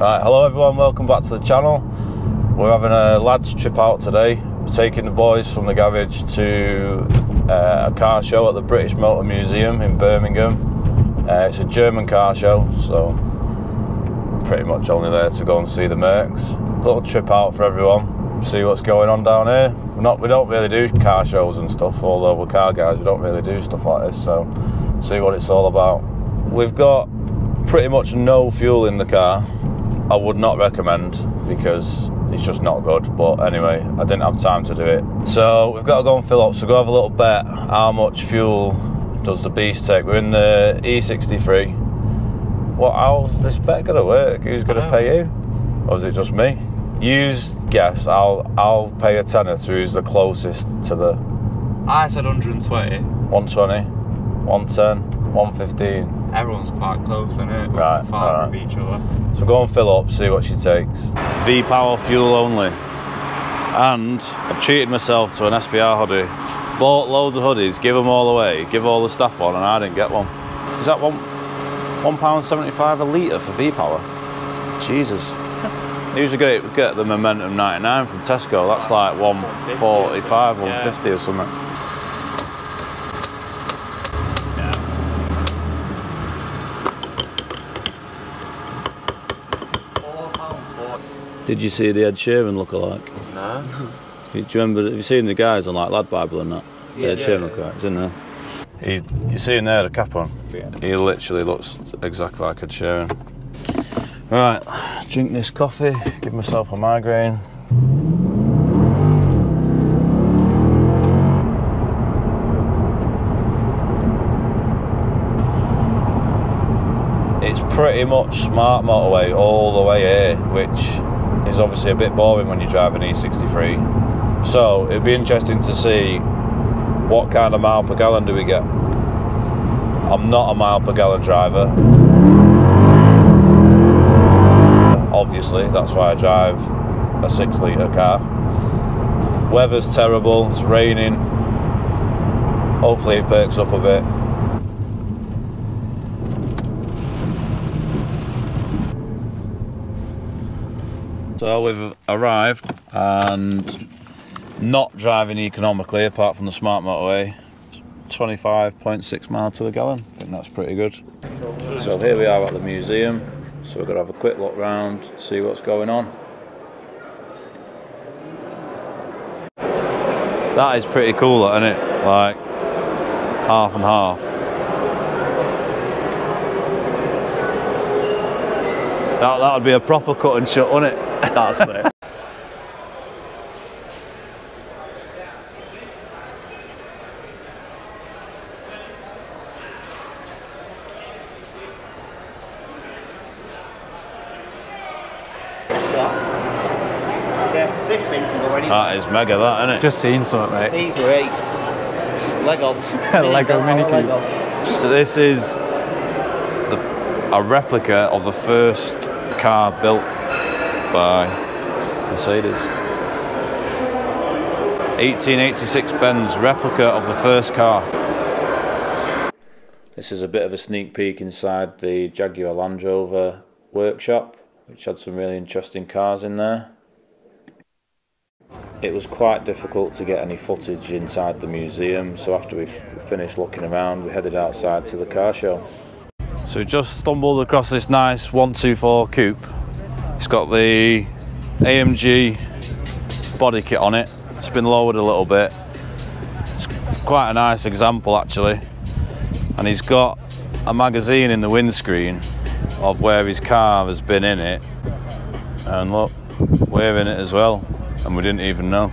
Right, hello everyone, welcome back to the channel. We're having a lads trip out today. We're taking the boys from the garage to a car show at the British Motor Museum in Birmingham. It's a German car show, so pretty much only there to go and see the Mercs. Little trip out for everyone, see what's going on down here. We don't really do car shows and stuff, although we're car guys, we don't really do stuff like this, so see what it's all about. We've got pretty much no fuel in the car. I would not recommend because it's just not good, but anyway, I didn't have time to do it. So we've got to go and fill up, so go have a little bet how much fuel does the beast take. We're in the E63. How's this bet gonna work? Who's gonna pay you? Or is it just me? You guess, I'll pay a tenner to who's the closest to the... I said 120. 120, 110, 115. Everyone's quite close, isn't it? Right, far from each other. So go and fill up, see what she takes. V-Power fuel only. And I've treated myself to an SPR hoodie. Bought loads of hoodies, give them all away, give all the staff one, and I didn't get one. Is that £1.75 a litre for V-Power? Jesus. I usually get the Momentum 99 from Tesco. That's like 145, 150 or something. Did you see the Ed Sheeran look-alike? No. Do you remember, have you seen the guys on like Lad Bible and that? Yeah, Ed Sheeran look-alike, he's in there. You see him there, the cap on? Yeah. He literally looks exactly like Ed Sheeran. Right, drink this coffee, give myself a migraine. It's pretty much smart motorway all the way here, which is obviously a bit boring when you drive an E63. So it'd be interesting to see what kind of mile per gallon do we get. I'm not a mile per gallon driver. Obviously, that's why I drive a 6 litre car. Weather's terrible, it's raining. Hopefully it perks up a bit. So we've arrived and not driving economically apart from the smart motorway. 25.6 miles to the gallon. I think that's pretty good. So here we are at the museum. So we're going to have a quick look round, see what's going on. That is pretty cool, isn't it? Like half and half. That would be a proper cut and shut, wouldn't it? That's it. Yeah, this thing can go anywhere. That is mega, that, isn't it? Just seen something, mate. These were ace. Lego. Lego mini cube. So this is a replica of the first car built by Mercedes. 1886 Benz, replica of the first car. This is a bit of a sneak peek inside the Jaguar Land Rover workshop, which had some really interesting cars in there. It was quite difficult to get any footage inside the museum, so after we finished looking around, we headed outside to the car show. So we just stumbled across this nice 124 coupe. It's got the AMG body kit on it. It's been lowered a little bit. It's quite a nice example actually. And he's got a magazine in the windscreen of where his car has been in it. And look, we're in it as well. And we didn't even know.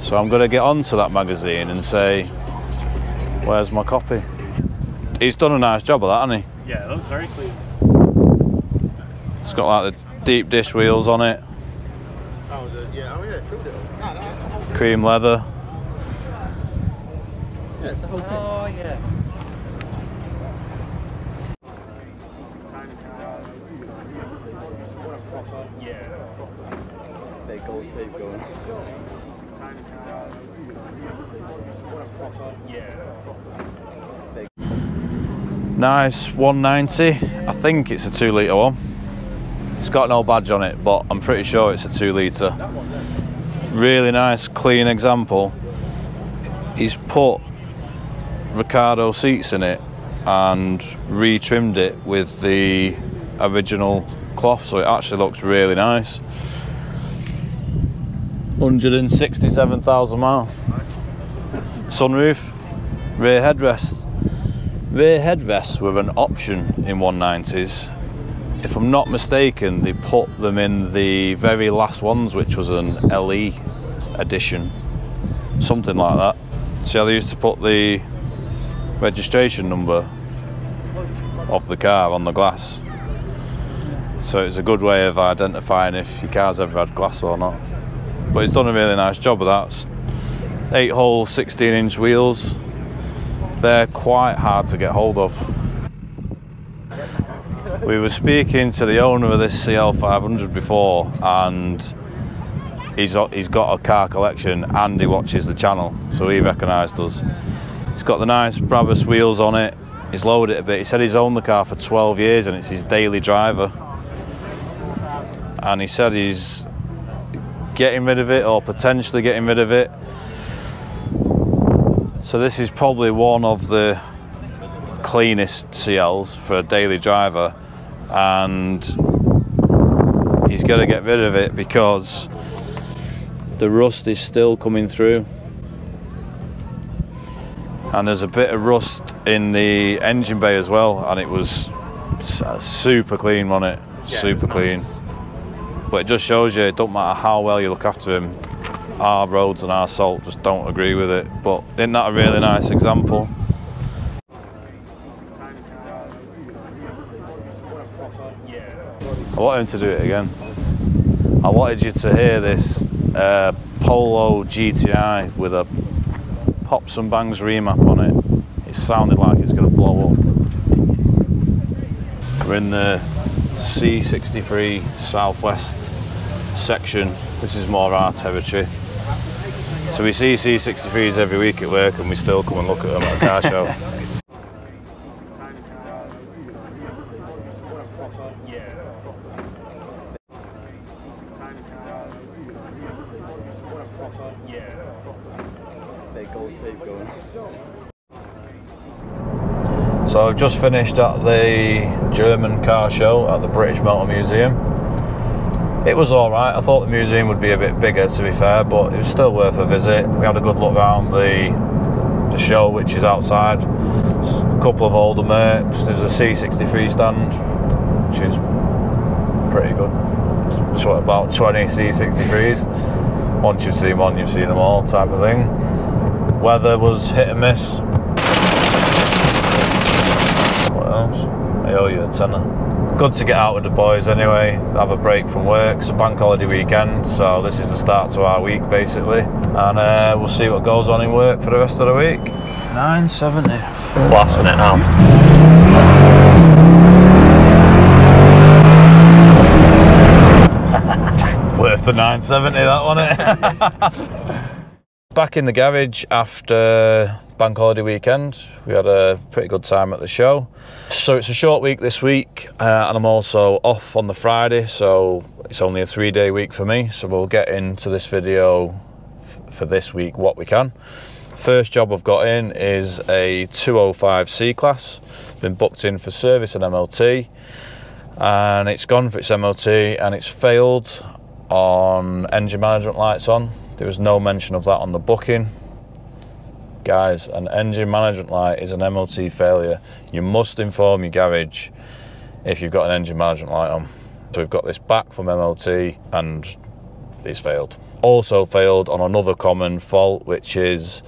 So I'm going to get onto that magazine and say, where's my copy? He's done a nice job of that, hasn't he? Yeah, it looks very clean. It's got like the deep dish wheels on it. Oh, yeah, Cream leather. Yeah, it's the whole thing. Oh, yeah. Big gold tape going. Nice 190. I think it's a 2 litre one. It's got no badge on it, but I'm pretty sure it's a 2 litre. Really nice, clean example. He's put Ricardo seats in it and re-trimmed it with the original cloth, so it actually looks really nice. 167,000 miles. Sunroof, rear headrests. Rear headrests were an option in 190s. If I'm not mistaken, they put them in the very last ones, which was an LE edition, something like that. See how they used to put the registration number of the car on the glass, so it's a good way of identifying if your car's ever had glass or not. But he's done a really nice job of that. 8-hole 16-inch wheels. They're quite hard to get hold of. We were speaking to the owner of this CL500 before, and he's got a car collection and he watches the channel, so he recognised us. He's got the nice Brabus wheels on it. He's lowered it a bit. He said he's owned the car for 12 years and it's his daily driver. And he said he's getting rid of it, or potentially getting rid of it. So this is probably one of the cleanest CLs for a daily driver, and he's got to get rid of it because the rust is still coming through, and there's a bit of rust in the engine bay as well, and it was super clean, wasn't it? Super clean. But it just shows you it don't matter how well you look after him, our roads and our salt just don't agree with it. But isn't that a really nice example? I want him to do it again. I wanted you to hear this Polo GTI with a Pops and Bangs remap on it. It sounded like it was going to blow up. We're in the C63 Southwest section. This is more our territory. So we see C63s every week at work, and we still come and look at them at a car show. So I've just finished at the German car show at the British Motor Museum. It was alright. I thought the museum would be a bit bigger, to be fair, but it was still worth a visit. We had a good look around the show, which is outside. A couple of older Mercs. There's a C63 stand, which is pretty good. It's about 20 C63s. Once you've seen one, you've seen them all, type of thing. Weather was hit and miss. What else? I owe you a tenner. Good to get out with the boys anyway, have a break from work. It's a bank holiday weekend, so this is the start to our week basically. And we'll see what goes on in work for the rest of the week. 970. Blasting it now. Worth the 970, that wasn't it? Back in the garage after bank holiday weekend. We had a pretty good time at the show. So it's a short week this week, and I'm also off on the Friday, so it's only a 3-day week for me. So we'll get into this video for this week what we can. First job I've got in is a 205 C-Class. Been booked in for service and MLT, and it's gone for its MOT, and it's failed on engine management lights on. There was no mention of that on the booking. Guys, an engine management light is an MOT failure. You must inform your garage if you've got an engine management light on. So we've got this back from MOT and it's failed. Also failed on another common fault, which is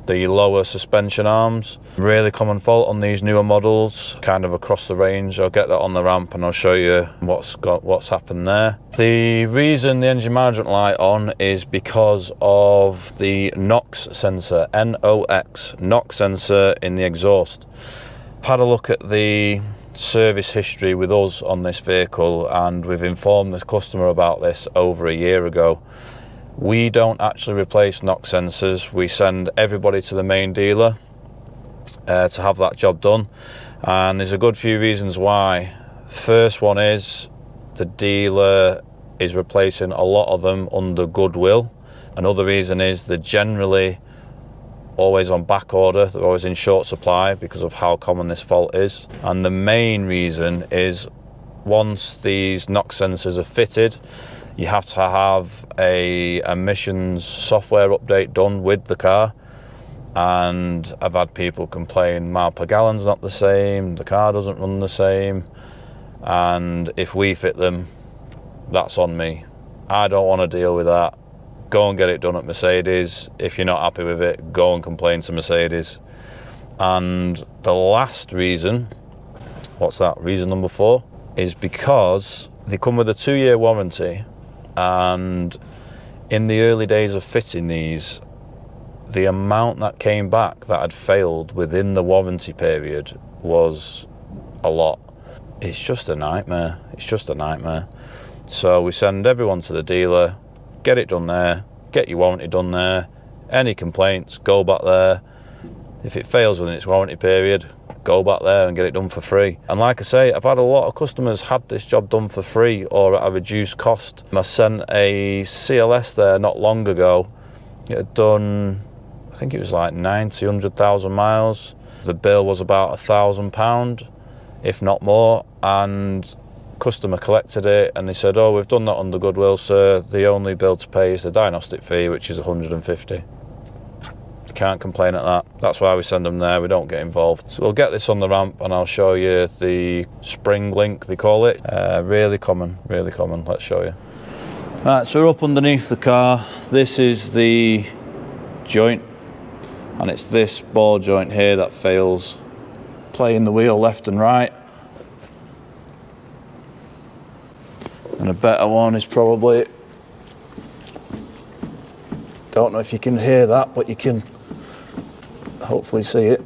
the lower suspension arms. Really common fault on these newer models, kind of across the range. I'll get that on the ramp and I'll show you what's happened there. The reason the engine management light on is because of the NOx sensor, NOx, NOx sensor in the exhaust. I've had a look at the service history with us on this vehicle, and we've informed this customer about this over a year ago. We don't actually replace NOx sensors. We send everybody to the main dealer to have that job done, and there's a good few reasons why. First one is the dealer is replacing a lot of them under goodwill. Another reason is they're generally always on back order, they're always in short supply because of how common this fault is. And the main reason is once these NOx sensors are fitted, you have to have a emissions software update done with the car. And I've had people complain mile per gallon's not the same, the car doesn't run the same, and if we fit them, that's on me. I don't want to deal with that. Go and get it done at Mercedes. If you're not happy with it, go and complain to Mercedes. And the last reason, what's that, reason number 4, is because they come with a 2-year warranty, and in the early days of fitting these, the amount that came back that had failed within the warranty period was a lot. It's just a nightmare. It's just a nightmare. So we send everyone to the dealer, get it done there, get your warranty done there. Any complaints, go back there. If it fails within its warranty period, go back there and get it done for free. And like I say, I've had a lot of customers had this job done for free or at a reduced cost. I sent a CLS there not long ago. It had done, I think it was like 100,000 miles. The bill was about £1,000, if not more, and customer collected it and they said, oh, we've done that under goodwill, sir. The only bill to pay is the diagnostic fee, which is 150. Can't complain at that. That's why we send them there, we don't get involved. So we'll get this on the ramp and I'll show you the spring link, they call it. Really common, let's show you. Right, so we're up underneath the car. This is the joint, and it's this ball joint here that fails, playing the wheel left and right. And a better one is probably, don't know if you can hear that, but you can hopefully see it.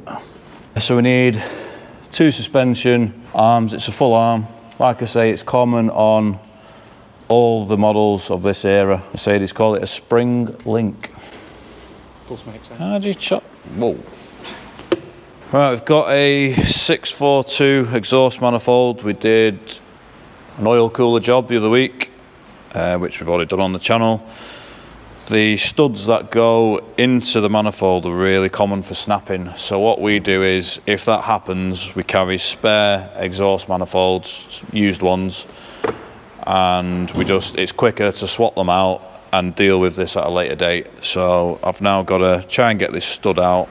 So we need 2 suspension arms. It's a full arm. Like I say, it's common on all the models of this era. Mercedes call it a spring link. How do you chop? Whoa. Right, we've got a 642 exhaust manifold. We did an oil cooler job the other week, which we've already done on the channel. The studs that go into the manifold are really common for snapping. So what we do is, if that happens, we carry spare exhaust manifolds, used ones, and it's quicker to swap them out and deal with this at a later date. So I've now got to try and get this stud out,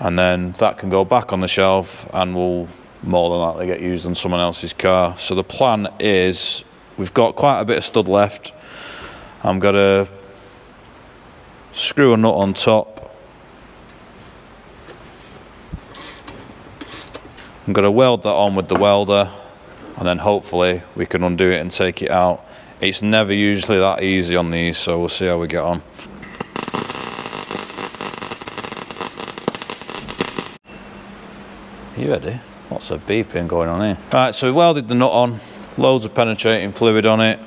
and then that can go back on the shelf and will more than likely get used on someone else's car. So the plan is, we've got quite a bit of stud left. I'm going to screw a nut on top. I'm going to weld that on with the welder, and then hopefully we can undo it and take it out. It's never usually that easy on these, so we'll see how we get on. Are you ready? Lots of beeping going on here. Right, so we welded the nut on, loads of penetrating fluid on it.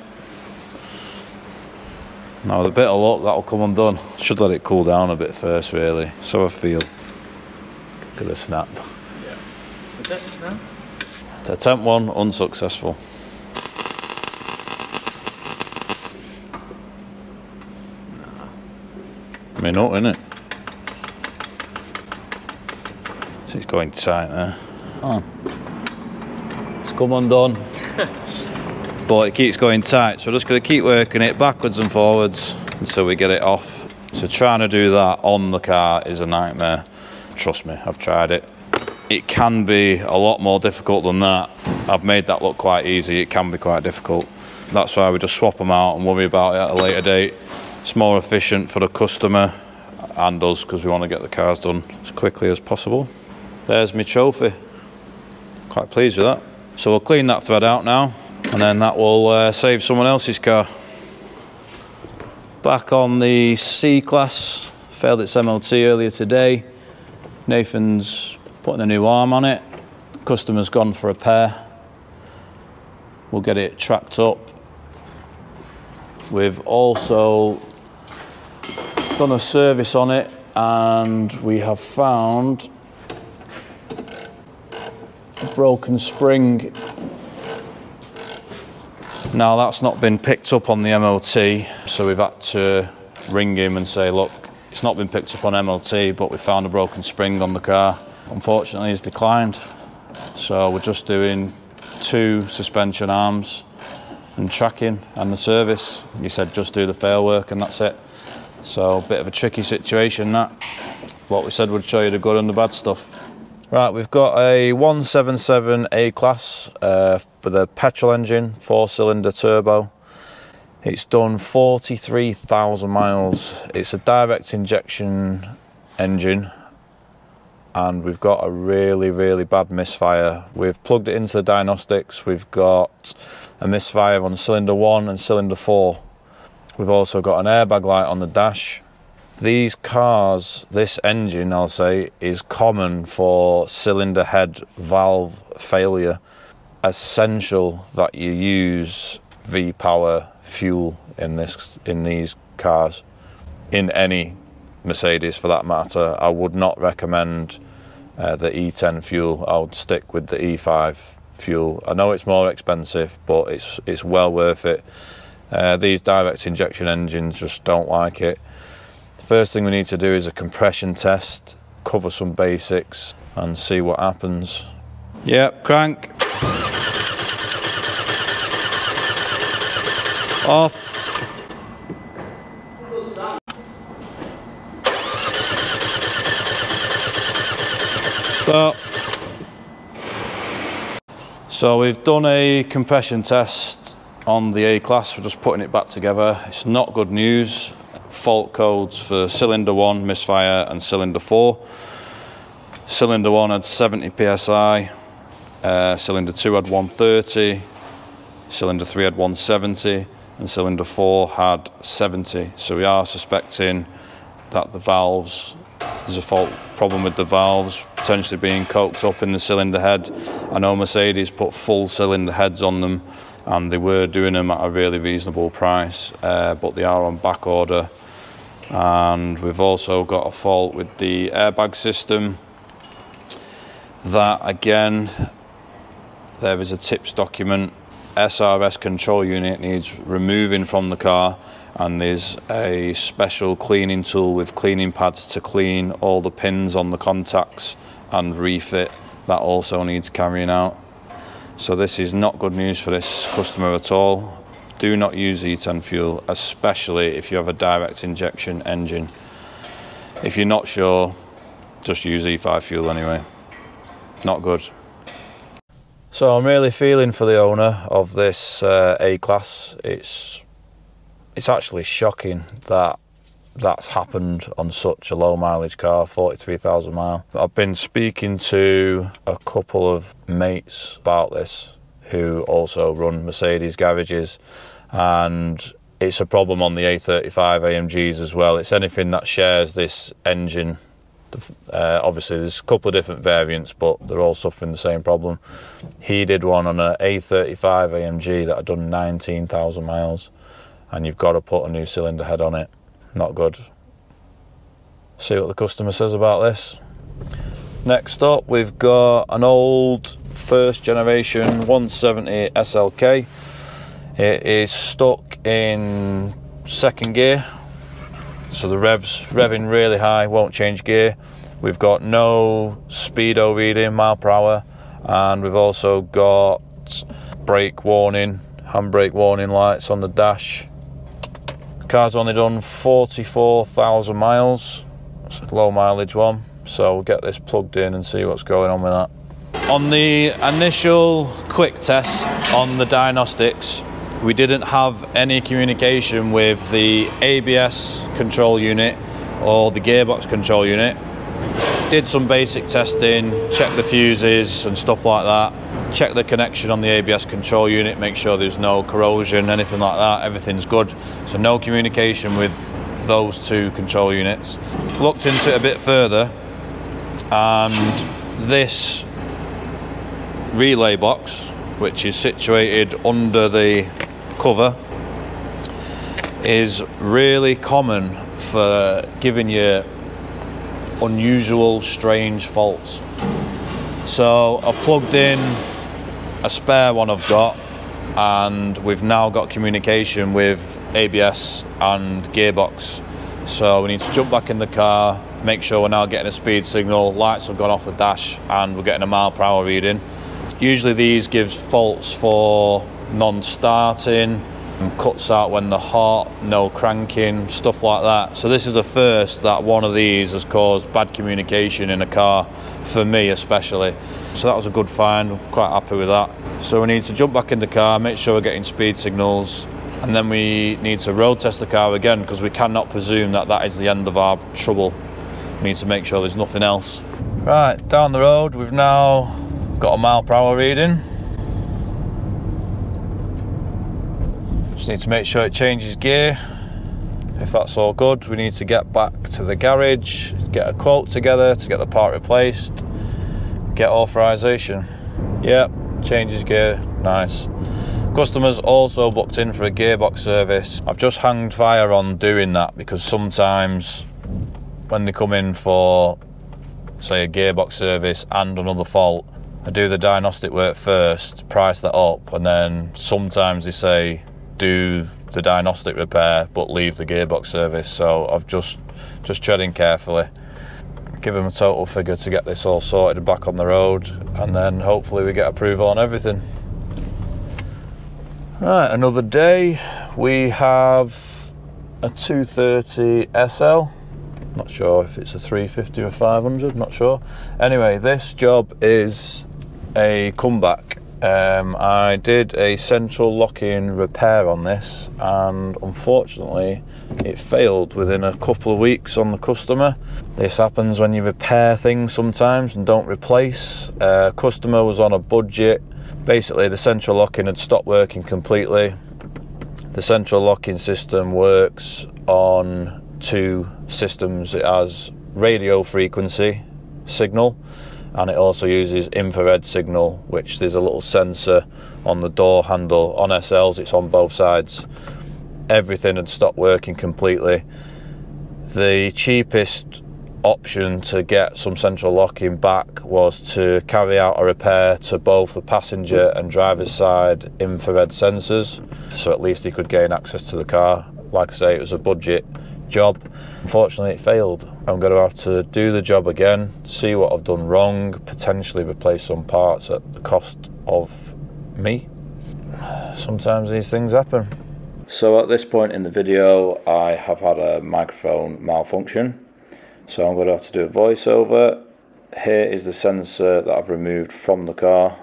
Now with a bit of luck, that'll come undone. Should let it cool down a bit first, really. So I feel. Look at the snap. Yeah. Attempt now? Attempt 1, unsuccessful. I mean, not, innit? So it's going tight there. Oh. It's come undone. But it keeps going tight, so we're just going to keep working it backwards and forwards until we get it off. So trying to do that on the car is a nightmare. Trust me, I've tried it. It can be a lot more difficult than that. I've made that look quite easy. It can be quite difficult. That's why we just swap them out and worry about it at a later date. It's more efficient for the customer and us, because we want to get the cars done as quickly as possible. There's my trophy. Quite pleased with that. So we'll clean that thread out now, and then that will save someone else's car. Back on the C-Class, failed its MOT earlier today. Nathan's putting a new arm on it. Customer's gone for a repair. We'll get it tracked up. We've also done a service on it, and we have found a broken spring Now that's not been picked up on the MOT, so we've had to ring him and say, look, it's not been picked up on MOT, but we found a broken spring on the car. Unfortunately, he's declined. So we're just doing 2 suspension arms and tracking and the service. He said just do the fail work and that's it. So a bit of a tricky situation that. What we said would show you the good and the bad stuff. Right, we've got a 177 A-Class with a petrol engine, 4-cylinder turbo. It's done 43,000 miles. It's a direct injection engine, and we've got a really, really bad misfire. We've plugged it into the diagnostics. We've got a misfire on cylinder 1 and cylinder 4. We've also got an airbag light on the dash. These cars, this engine, I'll say, is common for cylinder head valve failure. Essential that you use V-Power fuel in these cars. In any Mercedes for that matter. I would not recommend the E10 fuel. I would stick with the E5 fuel. I know it's more expensive, but it's well worth it. These direct injection engines just don't like it. First thing we need to do is a compression test, cover some basics and see what happens. Yep, crank. Off. Stop. So we've done a compression test on the A-Class. We're just putting it back together. It's not good news. Fault codes for cylinder 1 misfire and cylinder 4. Cylinder 1 had 70 psi, cylinder 2 had 130, cylinder 3 had 170, and cylinder 4 had 70. So we are suspecting that the valves, there's a fault problem with the valves potentially being coked up in the cylinder head. I know Mercedes put full cylinder heads on them, and they were doing them at a really reasonable price, but they are on back order. And we've also got a fault with the airbag system. That again, there is a tips document. SRS control unit needs removing from the car, and there's a special cleaning tool with cleaning pads to clean all the pins on the contacts and refit. That also needs carrying out. So this is not good news for this customer at all. Do not use E10 fuel, especially if you have a direct injection engine. If you're not sure, just use E5 fuel anyway. Not good. So I'm really feeling for the owner of this A-Class. It's actually shocking that that's happened on such a low mileage car, 43,000 mile. I've been speaking to a couple of mates about this who also run Mercedes garages, and it's a problem on the A35 AMGs as well. It's anything that shares this engine. Obviously there's a couple of different variants, but they're all suffering the same problem. He did one on an A35 AMG that had done 19,000 miles, and you've got to put a new cylinder head on it. Not good. See what the customer says about this. Next up, we've got an old first generation 170 SLK. It is stuck in second gear, so the revving really high, won't change gear. We've got no speedo reading, mile per hour, and we've also got brake warning, handbrake warning lights on the dash. The car's only done 44,000 miles. It's a low mileage one, so we'll get this plugged in and see what's going on with that. On the initial quick test on the diagnostics, we didn't have any communication with the ABS control unit or the gearbox control unit. Did some basic testing, checked the fuses and stuff like that, checked the connection on the ABS control unit, make sure there's no corrosion, anything like that, everything's good. So no communication with those two control units. Looked into it a bit further, and this relay box, which is situated under the cover, is really common for giving you unusual, strange faults. So I plugged in a spare one I've got, and we've now got communication with ABS and gearbox. So we need to jump back in the car, make sure we're now getting a speed signal, lights have gone off the dash, and we're getting a mile per hour reading. Usually these gives faults for non-starting, cuts out when they're hot, no cranking, stuff like that. So this is the first that one of these has caused bad communication in a car, for me especially. So that was a good find, I'm quite happy with that. So we need to jump back in the car, make sure we're getting speed signals, and then we need to road test the car again, because we cannot presume that that is the end of our trouble. We need to make sure there's nothing else. Right, down the road, we've now got a mile per hour reading. Just need to make sure it changes gear. If that's all good, we need to get back to the garage, get a quote together to get the part replaced, get authorization. Yep, changes gear, nice. Customer's also booked in for a gearbox service. I've just hanged fire on doing that, because sometimes when they come in for, say, a gearbox service and another fault, I do the diagnostic work first, price that up, and then sometimes they say do the diagnostic repair but leave the gearbox service. So I've just treading carefully, give them a total figure to get this all sorted and back on the road, and then hopefully we get approval on everything. Right, another day. We have a 230 SL. Not sure if it's a 350 or 500, not sure. Anyway, this job is a comeback. I did a central locking repair on this, and unfortunately it failed within a couple of weeks on the customer. This happens when you repair things sometimes and don't replace. Customer was on a budget. Basically the central locking had stopped working completely. The central locking system works on two systems. It has radio frequency signal, and it also uses infrared signal, which there's a little sensor on the door handle. On SLs it's on both sides. Everything had stopped working completely. The cheapest option to get some central locking back was to carry out a repair to both the passenger and driver's side infrared sensors, so at least he could gain access to the car. Like I say, it was a budget job. Unfortunately it failed. I'm going to have to do the job again, see what I've done wrong, potentially replace some parts at the cost of me. Sometimes these things happen. So at this point in the video I have had a microphone malfunction, so I'm going to have to do a voiceover. Here is the sensor that I've removed from the car,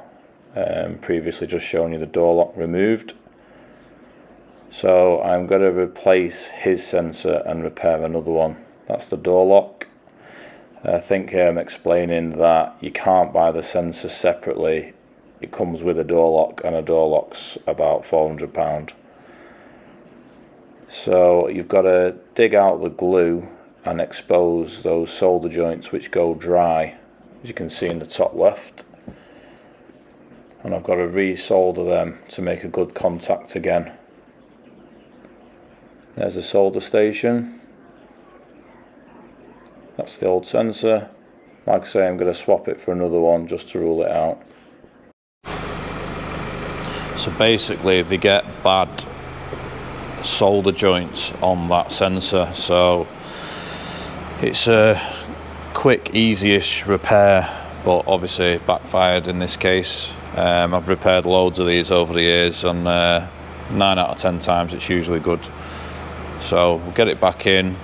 previously just shown you the door lock removed. So I'm going to replace his sensor and repair another one. That's the door lock. I think here I'm explaining that you can't buy the sensor separately. It comes with a door lock, and a door lock's about £400. So you've got to dig out the glue and expose those solder joints which go dry, as you can see in the top left. And I've got to re-solder them to make a good contact again. There's the solder station. That's the old sensor. Like I say, I'm going to swap it for another one just to rule it out. So basically they get bad solder joints on that sensor, so it's a quick, easy-ish repair, but obviously it backfired in this case. I've repaired loads of these over the years, and 9 out of 10 times it's usually good. So we'll get it back in.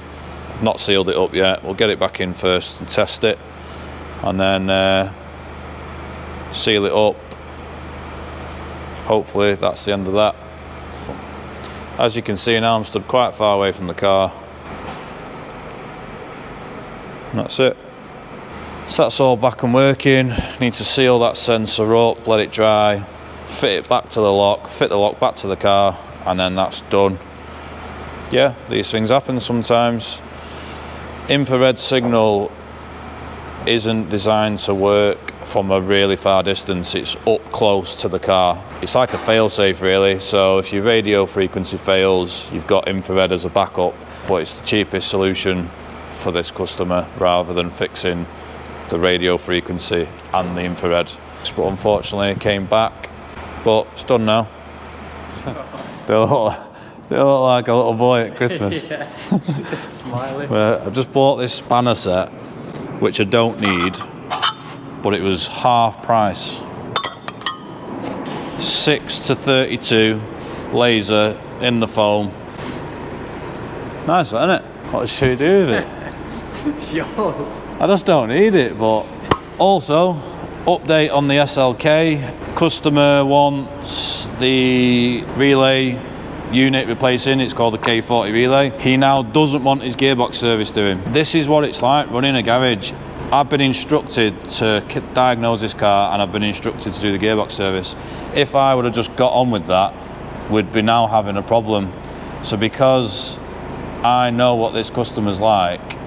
I've not sealed it up yet. We'll get it back in first and test it, and then seal it up. Hopefully that's the end of that. As you can see now, I'm stood quite far away from the car. And that's it. So that's all back and working. Need to seal that sensor up, let it dry, fit it back to the lock, fit the lock back to the car, and then that's done. Yeah, these things happen sometimes. Infrared signal isn't designed to work from a really far distance. It's up close to the car. It's like a fail-safe really, so if your radio frequency fails, you've got infrared as a backup, but it's the cheapest solution for this customer rather than fixing the radio frequency and the infrared. But unfortunately it came back, but it's done now. They look like a little boy at Christmas. Yeah. Smiling. Well, I've just bought this spanner set, which I don't need, but it was half price. 6-32 laser in the foam. Nice, isn't it? What should we do with it? It's yours. I just don't need it, but also, update on the SLK. Customer wants the relay unit replacing. It's called the K40 relay. He now doesn't want his gearbox service doing. This is what it's like running a garage. I've been instructed to diagnose this car and I've been instructed to do the gearbox service. If I would have just got on with that, we'd be now having a problem. So because I know what this customer's like,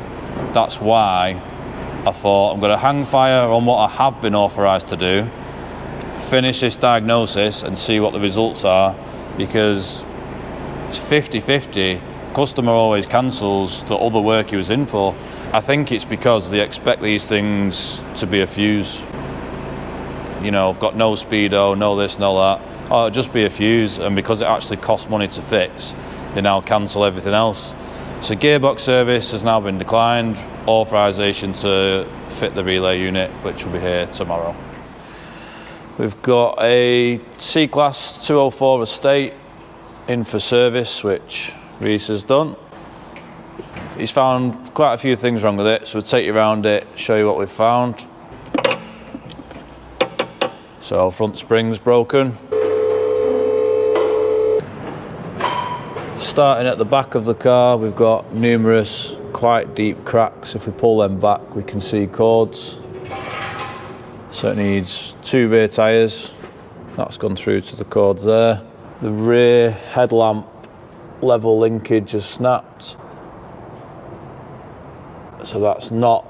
that's why I thought I'm going to hang fire on what I have been authorised to do, finish this diagnosis and see what the results are, because it's 50-50. Customer always cancels the other work he was in for. I think it's because they expect these things to be a fuse. You know, I've got no speedo, no this, no that. Oh, it'll just be a fuse, and because it actually costs money to fix, they now cancel everything else. So gearbox service has now been declined, authorisation to fit the relay unit, which will be here tomorrow. We've got a C-Class 204 estate in for service, which Reese has done. He's found quite a few things wrong with it, so we'll take you around it, show you what we've found. So front spring's broken. Starting at the back of the car, we've got numerous quite deep cracks. If we pull them back, we can see cords. So it needs 2 rear tyres. That's gone through to the cords there. The rear headlamp level linkage has snapped. So that's not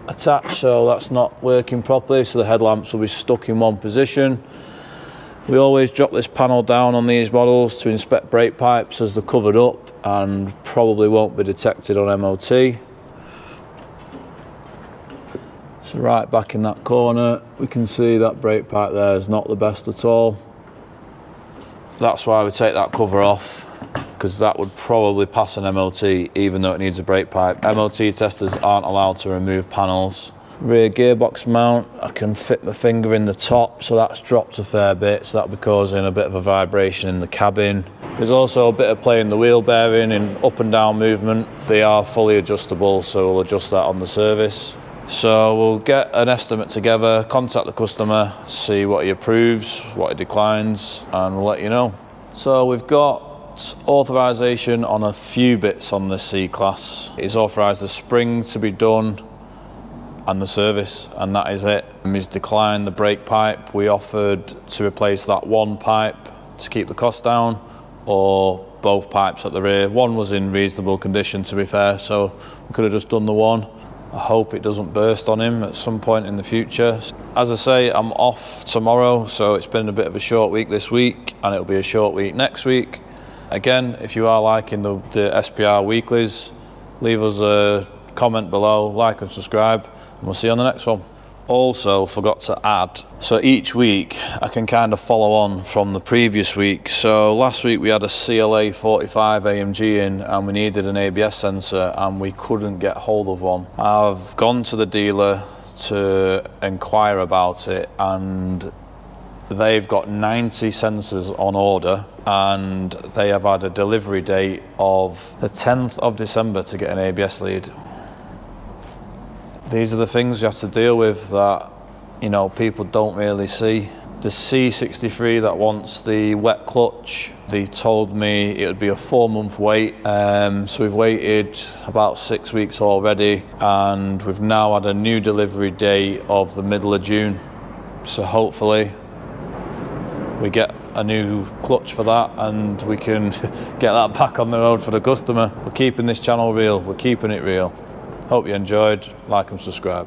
attached, so that's not working properly, so the headlamps will be stuck in one position. We always drop this panel down on these models to inspect brake pipes as they're covered up and probably won't be detected on MOT. So right back in that corner, we can see that brake pipe there is not the best at all. That's why we take that cover off, because that would probably pass an MOT even though it needs a brake pipe. MOT testers aren't allowed to remove panels. Rear gearbox mount, I can fit my finger in the top, so that's dropped a fair bit, so that'll be causing a bit of a vibration in the cabin. There's also a bit of play in the wheel bearing in up and down movement. They are fully adjustable, so we'll adjust that on the service. So we'll get an estimate together, contact the customer, see what he approves, what he declines, and we'll let you know. So we've got authorisation on a few bits on the C-Class. It's authorised the spring to be done and the service, and that is it. He's declined the brake pipe. We offered to replace that one pipe to keep the cost down, or both pipes at the rear. One was in reasonable condition, to be fair, so we could have just done the one. I hope it doesn't burst on him at some point in the future. As I say, I'm off tomorrow, so it's been a bit of a short week this week, and it'll be a short week next week. Again, if you are liking the SPR weeklies, leave us a comment below, like and subscribe, and we'll see you on the next one. Also forgot to add, so each week I can kind of follow on from the previous week. So last week we had a CLA 45 AMG in and we needed an ABS sensor and we couldn't get hold of one. I've gone to the dealer to inquire about it and they've got 90 sensors on order and they have had a delivery date of the 10th of December to get an ABS lead. These are the things you have to deal with that, you know, people don't really see. The C63 that wants the wet clutch, they told me it would be a 4-month wait. So we've waited about 6 weeks already and we've now had a new delivery date of the middle of June. So hopefully we get a new clutch for that and we can get that back on the road for the customer. We're keeping this channel real, we're keeping it real. Hope you enjoyed, like and subscribe.